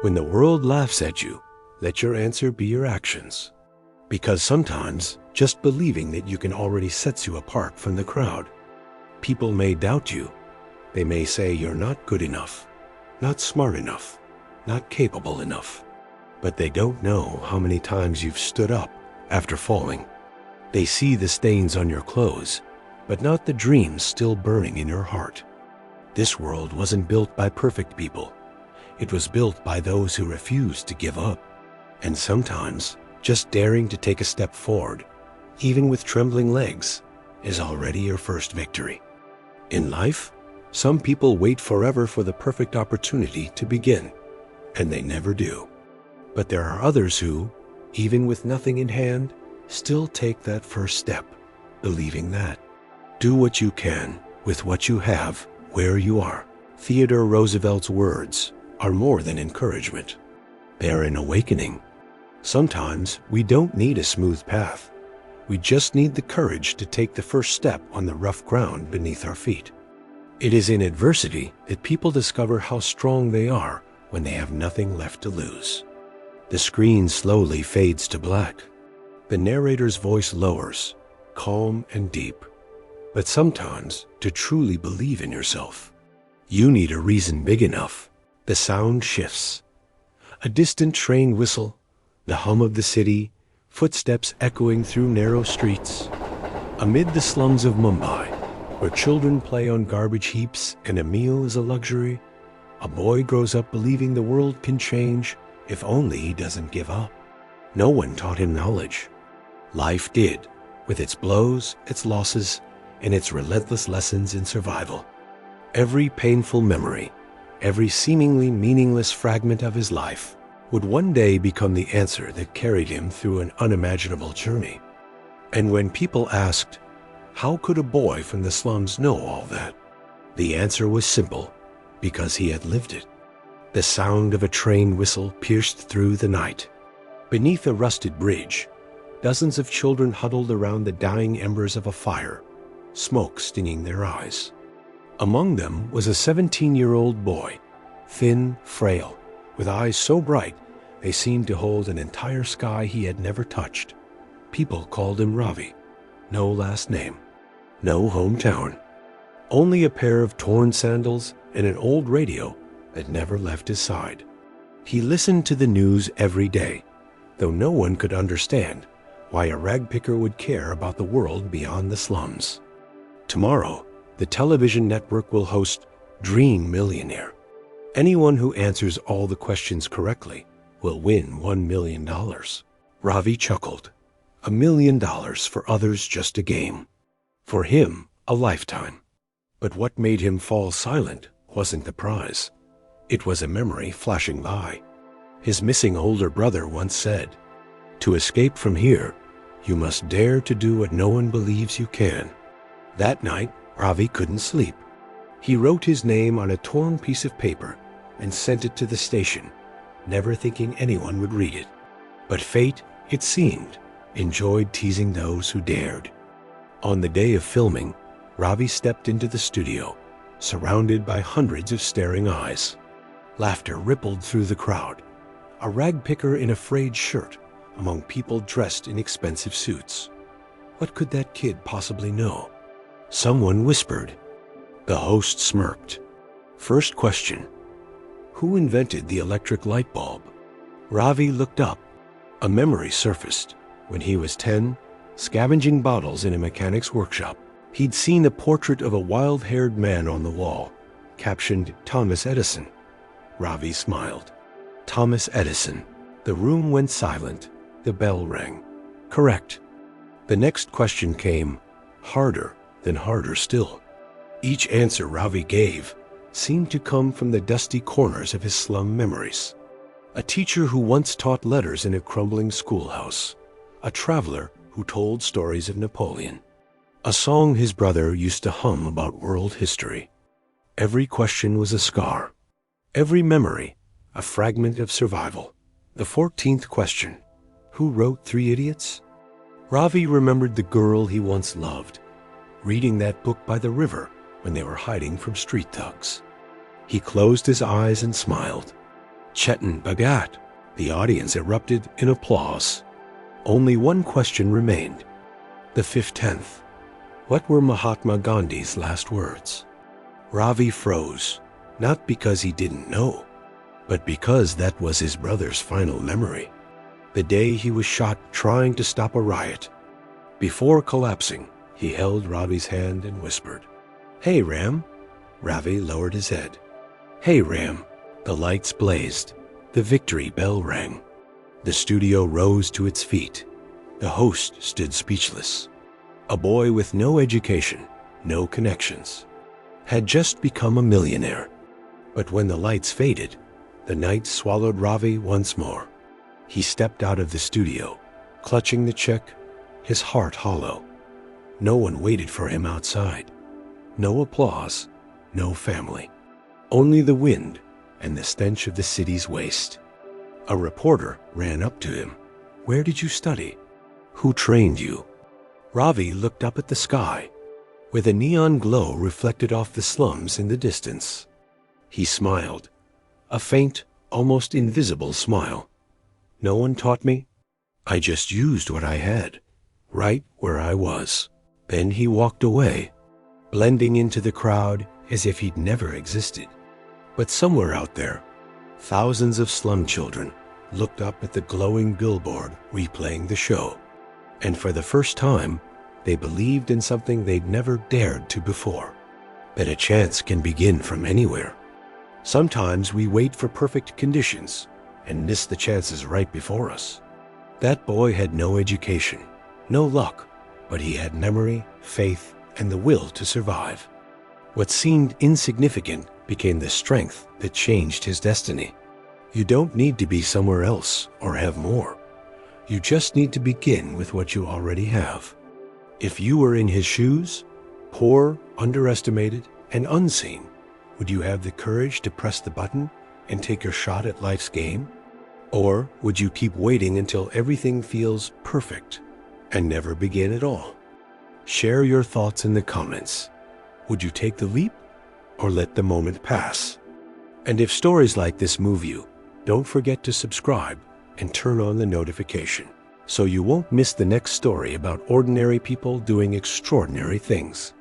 When the world laughs at you, let your answer be your actions. Because sometimes just believing that you can already sets you apart from the crowd. People may doubt you. They may say you're not good enough, not smart enough, not capable enough. But they don't know how many times you've stood up after falling. They see the stains on your clothes, but not the dreams still burning in your heart. This world wasn't built by perfect people. It was built by those who refused to give up. And sometimes, just daring to take a step forward, even with trembling legs, is already your first victory. In life, some people wait forever for the perfect opportunity to begin, and they never do. But there are others who, even with nothing in hand, still take that first step, believing that. Do what you can with what you have, where you are. Theodore Roosevelt's words are more than encouragement. They're an awakening. Sometimes we don't need a smooth path. We just need the courage to take the first step on the rough ground beneath our feet. It is in adversity that people discover how strong they are when they have nothing left to lose. The screen slowly fades to black. The narrator's voice lowers, calm and deep. But sometimes, to truly believe in yourself, you need a reason big enough. The sound shifts. A distant train whistle, the hum of the city, footsteps echoing through narrow streets. Amid the slums of Mumbai, where children play on garbage heaps and a meal is a luxury, a boy grows up believing the world can change if only he doesn't give up. No one taught him knowledge. Life did, with its blows, its losses, and its relentless lessons in survival. Every painful memory, every seemingly meaningless fragment of his life would one day become the answer that carried him through an unimaginable journey. And when people asked, how could a boy from the slums know all that? The answer was simple, because he had lived it. The sound of a train whistle pierced through the night. Beneath a rusted bridge, dozens of children huddled around the dying embers of a fire, smoke stinging their eyes. Among them was a 17-year-old boy, thin, frail, with eyes so bright they seemed to hold an entire sky he had never touched. People called him Ravi. No last name, no hometown, only a pair of torn sandals and an old radio that never left his side. He listened to the news every day, though no one could understand why a ragpicker would care about the world beyond the slums. Tomorrow, the television network will host Dream Millionaire. Anyone who answers all the questions correctly will win $1 million. Ravi chuckled. $1 million for others, just a game. For him, a lifetime. But what made him fall silent wasn't the prize. It was a memory flashing by. His missing older brother once said, "To escape from here, you must dare to do what no one believes you can." That night, Ravi couldn't sleep. He wrote his name on a torn piece of paper and sent it to the station, never thinking anyone would read it. But fate, it seemed, enjoyed teasing those who dared. On the day of filming, Ravi stepped into the studio, surrounded by hundreds of staring eyes. Laughter rippled through the crowd. A ragpicker in a frayed shirt among people dressed in expensive suits. What could that kid possibly know? Someone whispered. The host smirked. First question: who invented the electric light bulb? Ravi looked up. A memory surfaced. When he was 10, scavenging bottles in a mechanic's workshop, he'd seen a portrait of a wild-haired man on the wall, captioned Thomas Edison. Ravi smiled. Thomas Edison. The room went silent. The bell rang. Correct. The next question came, harder than harder still. Each answer Ravi gave seemed to come from the dusty corners of his slum memories. A teacher who once taught letters in a crumbling schoolhouse. A traveler who told stories of Napoleon. A song his brother used to hum about world history. Every question was a scar. Every memory, a fragment of survival. The 14th question: who wrote Three Idiots? Ravi remembered the girl he once loved, reading that book by the river when they were hiding from street thugs. He closed his eyes and smiled. Chetan Bhagat. The audience erupted in applause. Only one question remained. The 15th. What were Mahatma Gandhi's last words? Ravi froze, not because he didn't know, but because that was his brother's final memory. The day he was shot trying to stop a riot. Before collapsing, he held Ravi's hand and whispered, "Hey, Ram." Ravi lowered his head. "Hey, Ram." The lights blazed. The victory bell rang. The studio rose to its feet. The host stood speechless. A boy with no education, no connections, had just become a millionaire. But when the lights faded, the night swallowed Ravi once more. He stepped out of the studio, clutching the check, his heart hollow. No one waited for him outside. No applause, no family. Only the wind and the stench of the city's waste. A reporter ran up to him. "Where did you study? Who trained you?" Ravi looked up at the sky, where the neon glow reflected off the slums in the distance. He smiled, a faint, almost invisible smile. "No one taught me. I just used what I had, right where I was." Then he walked away, blending into the crowd as if he'd never existed. But somewhere out there, thousands of slum children looked up at the glowing billboard replaying the show. And for the first time, they believed in something they'd never dared to before, that a chance can begin from anywhere. Sometimes we wait for perfect conditions and miss the chances right before us. That boy had no education, no luck, but he had memory, faith, and the will to survive. What seemed insignificant became the strength that changed his destiny. You don't need to be somewhere else or have more. You just need to begin with what you already have. If you were in his shoes, poor, underestimated, and unseen, would you have the courage to press the button and take your shot at life's game? Or would you keep waiting until everything feels perfect and never begin at all? Share your thoughts in the comments. Would you take the leap or let the moment pass? And if stories like this move you, don't forget to subscribe and turn on the notification so you won't miss the next story about ordinary people doing extraordinary things.